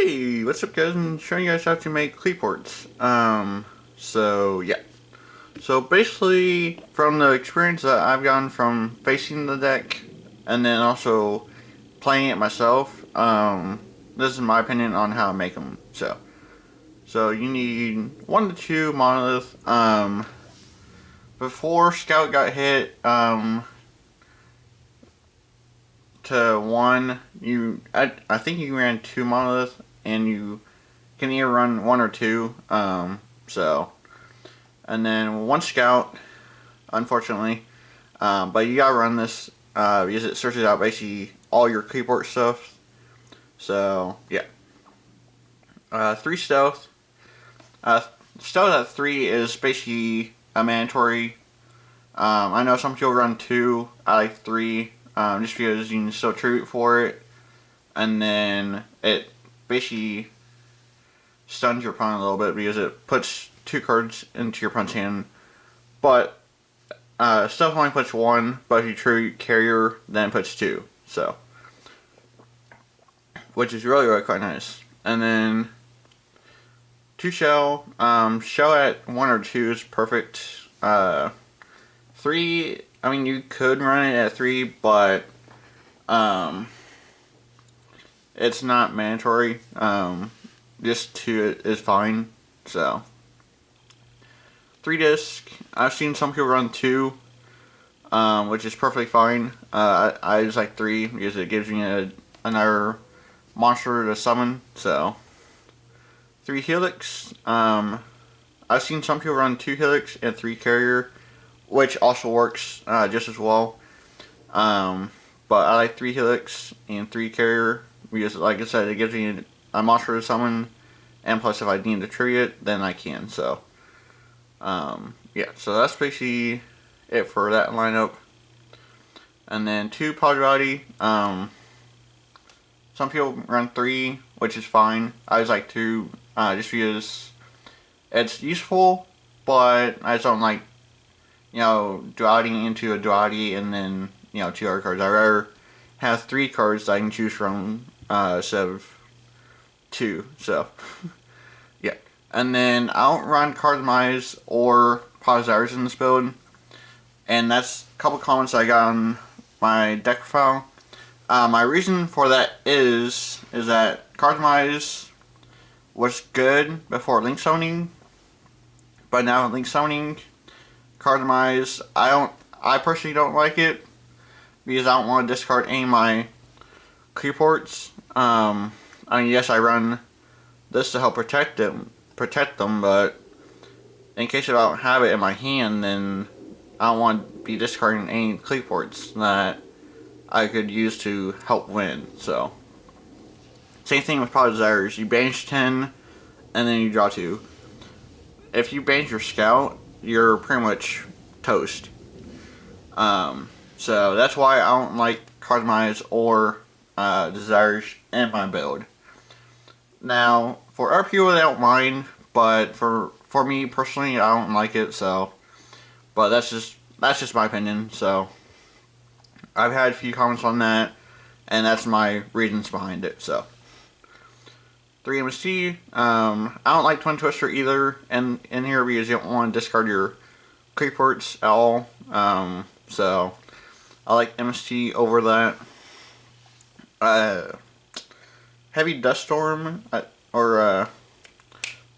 Hey, what's up guys? I'm showing you guys how to make Qliphorts. Yeah. So basically, from the experience that I've gotten from facing the deck, and then also playing it myself, this is my opinion on how to make them. So you need 1 to 2 monolith. Before Scout got hit, to 1, I think you ran 2 monolith, and you can either run 1 or 2. And then 1 scout, unfortunately. But you gotta run this because it searches out basically all your Qliphort stuff. So yeah. 3 stealth. Stealth at 3 is basically a mandatory. I know some people run 2. I like 3. Just because you can still tribute for it, and then it basically stuns your opponent a little bit because it puts 2 cards into your opponent's hand. But stuff only puts 1, but if you tribute carrier, then it puts 2. So, which is really quite nice. And then 2 shell. Shell at 1 or 2 is perfect. 3. I mean, you could run it at 3, but it's not mandatory. Just 2 is fine. So 3 disc. I've seen some people run 2, which is perfectly fine. I just like 3 because it gives me another monster to summon. So 3 helix. I've seen some people run 2 helix and 3 carrier, which also works just as well. But I like 3 helix and 3 carrier because, like I said, it gives me a monster to summon, and plus if I need to tribute it, then I can. So yeah, so that's basically it for that lineup. And then 2 Poly. Some people run 3, which is fine. I just like 2 just because it's useful, but I just don't like, duality into a duality and then, 2 other cards. I'd rather have 3 cards that I can choose from instead of 2. So, yeah. And then I don't run Cardomize or Positars in this build. And that's a couple comments I got on my deck profile. My reason for that is that Cardomize was good before Link Summoning, but now Link Summoning, Cardomize, I personally don't like it because I don't want to discard any of my Qliphorts. I mean, yes, I run this to help protect them, but in case I don't have it in my hand, then I don't want to be discarding any Qliphorts that I could use to help win. So, same thing with Pod Desires. You banish 10, and then you draw 2. If you banish your Scout, you're pretty much toast. So that's why I don't like Cardomize or Desires in my build. Now, for other people, they don't mind, but for me personally, I don't like it. So, but that's just my opinion. So, I've had a few comments on that, and that's my reasons behind it. So, 3 MST. I don't like Twin Twister either in here because you don't want to discard your Qliphorts at all. So I like MST over that. Heavy Dust Storm, or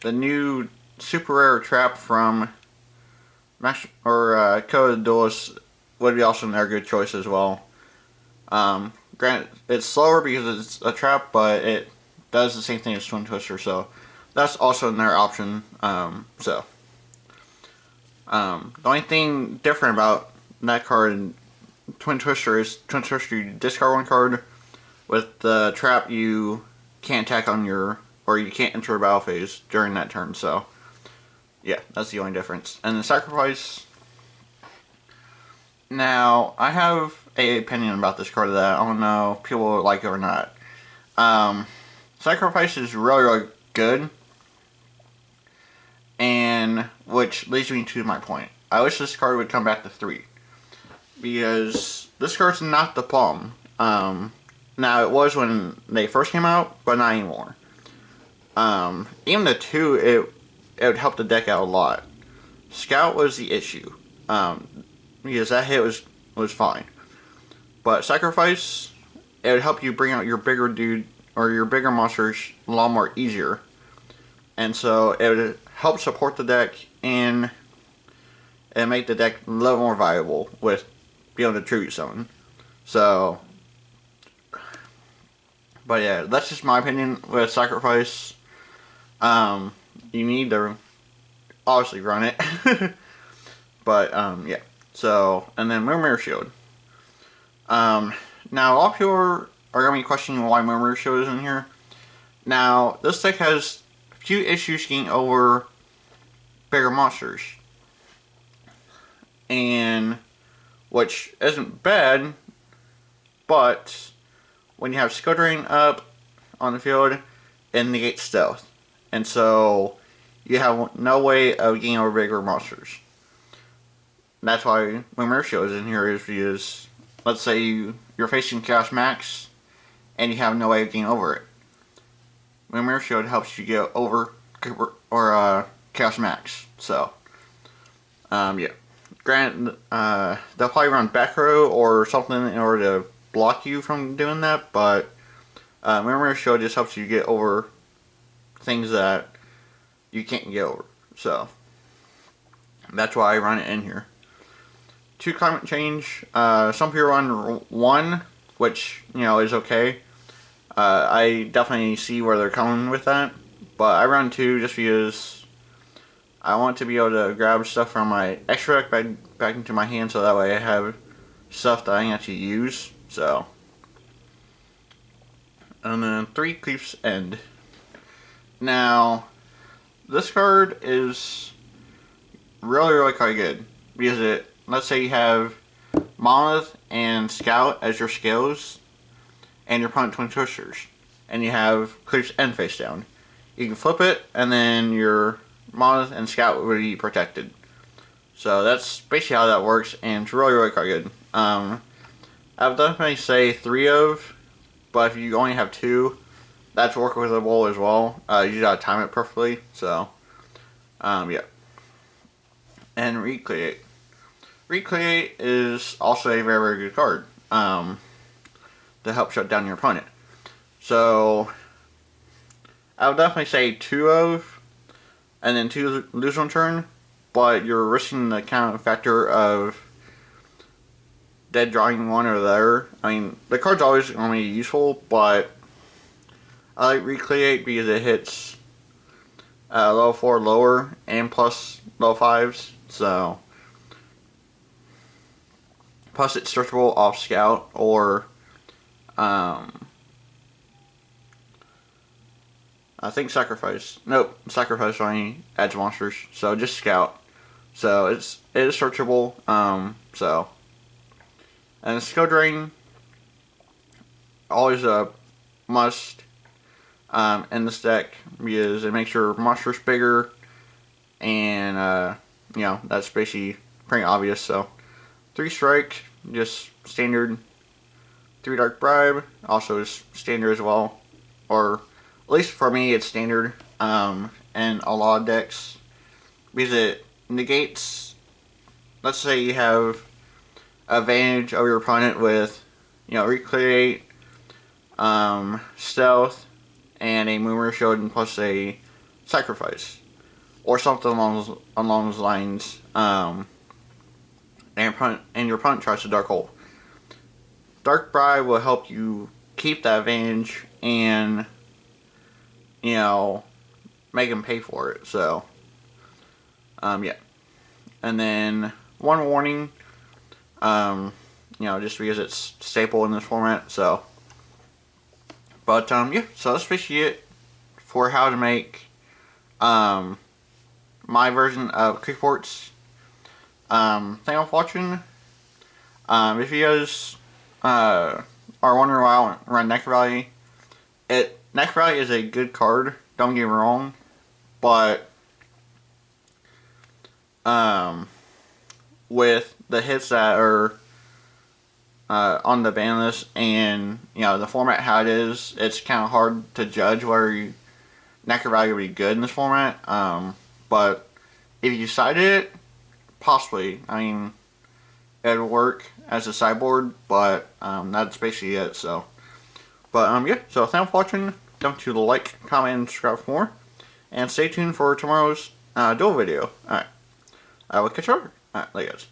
the new super rare trap from Code of the Duelist would be also another good choice as well. Granted, it's slower because it's a trap, but it does the same thing as Twin Twister, so that's also another option. The only thing different about that card and Twin Twister is Twin Twister, you discard 1 card. With the trap, you can't attack on or you can't enter a battle phase during that turn. So yeah, that's the only difference. And the sacrifice. Now, I have an opinion about this card that I don't know if people will like it or not. Sacrifice is really good, and which leads me to my point. I wish this card would come back to 3, because this card's not the palm. Now, it was when they first came out, but not anymore. Even the 2, it would help the deck out a lot. Scout was the issue, because that hit was fine. But Sacrifice, it would help you bring out your bigger dude or your bigger monsters a lot more easier. And so it would help support the deck and make the deck a little more viable with being able to tribute summon. So, but yeah, that's just my opinion with Sacrifice. You need to obviously run it. But, yeah. So, and then Mirror Shield. Now, a lot of people are going to be questioning why Mirror Shield is in here. Now, this deck has a few issues getting over bigger monsters. And, which isn't bad, but when you have Skill Drain up on the field, it negates Stealth. And so, you have no way of getting over bigger monsters. That's why Mirror Shield is in here, is because, let's say you're facing Chaos Max, and you have no way of getting over it. Mirror Shield helps you get over Chaos Max. So, yeah. Granted, they'll probably run back row or something in order to block you from doing that, but Mirror Shield just helps you get over things that you can't get over. So, that's why I run it in here. 2 Climate Change. Some people run 1, which, is okay. I definitely see where they're coming with that. But I run 2 just because I want to be able to grab stuff from my extra deck back into my hand, so that way I have stuff that I can actually use. So, and then 3 Qliphort's End. Now, this card is really, really quite good because let's say you have Monolith and Scout as your skills, and your opponent Twin Twisters, and you have Qliphort's End face down. You can flip it, and then your Monolith and Scout will be protected. So that's basically how that works, and it's really, really quite good. I would definitely say 3 of, but if you only have 2, that's workable as well. You gotta time it perfectly. So, yeah. And Recreate. Recreate is also a very, very good card to help shut down your opponent. So, I would definitely say 2 of, and then 2 lose on turn, but you're risking the count factor of dead drawing 1 or the other. I mean, the card's always going to be useful, but I like Recreate because it hits level 4 lower and plus level 5s, so plus it's searchable off Scout or I think Sacrifice. Nope, Sacrifice only adds monsters, so just Scout. So it is searchable. So, and Skill Drain, always a must in this deck because it makes your monsters bigger, and that's basically pretty obvious. So 3 Strike, just standard. 3 Dark Bribe, also is standard as well, or at least for me it's standard in a lot of decks because it negates, let's say you have advantage over your opponent with Recreate, Stealth, and a Mirror Shield and plus a Sacrifice or something along those lines, and your opponent tries to Dark Hole. Dark Bribe will help you keep that advantage and make him pay for it. So yeah. And then 1 warning, just because it's staple in this format. So, but yeah. So that's basically it for how to make my version of Qliphort's. Thank you for watching. If you guys are wondering why I don't run Neck Rally, Neck Rally is a good card, don't get me wrong, but with the hits that are on the ban list and the format how it is, it's kind of hard to judge whether Necker value would be good in this format. But if you sided it, possibly. I mean, it would work as a sideboard, but that's basically it. So, but yeah. So thanks for watching. Don't forget to like, comment, and subscribe for more. And stay tuned for tomorrow's duel video. Alright. I will catch you over. Alright, later guys.